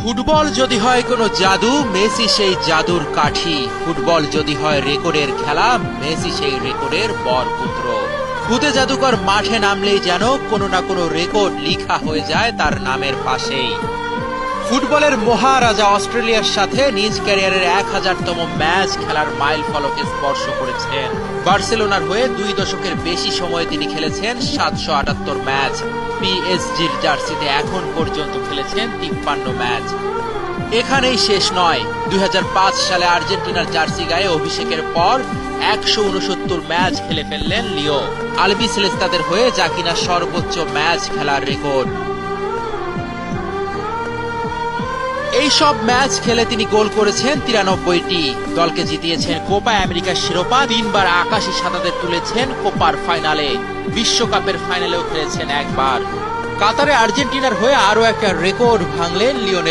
Football যদি হয় কোনো জাদু, মেসি সেই জাদুর কাঠি। ফুটবল যদি হয় রেকর্ডের খেলা, মেসি সেই রেকর্ডের বরপুত্র। খুদে জাদুকর মাঠে নামলেই যেন কোনো না কোনো রেকর্ড লিখা হয়ে যায় তার নামের পাশেই। ফুটবলের মহারাজা অস্ট্রেলিয়ার সাথে নিজ ক্যারিয়ারের 1000তম ম্যাচ খেলার মাইল ফলকে স্পর্শ করেছেন। বার্সেলোনার হয়ে 2 দশকের বেশি সময় তিনি খেলেছেন 778 ম্যাচ। পিএসজির জার্সিতে এখন পর্যন্ত খেলেছেন 53 ম্যাচ। এখানেই শেষ নয়, 2005 সালে আর্জেন্টিনার জার্সি গায়ে অভিষেকের পর 169 ম্যাচ খেলে ফেললেন লিও আলবিসেলেস্তাদের হয়ে, যা কিনা সর্বোচ্চ ম্যাচ খেলার রেকর্ড। এই সব ম্যাচ খেলে তিনি গোল করেছেন 93টি, দলকে জিতিয়েছেন কোপা আমেরিকার শিরোপা, 3 বার আকাশী সাদাতে তুলেছেন কোপার ফাইনালে, বিশ্বকাপের ফাইনালেও খেলেছেন একবার। কাতারে আর্জেন্টিনার হয়ে আরো একটা রেকর্ড ভাঙলেন লিওনেল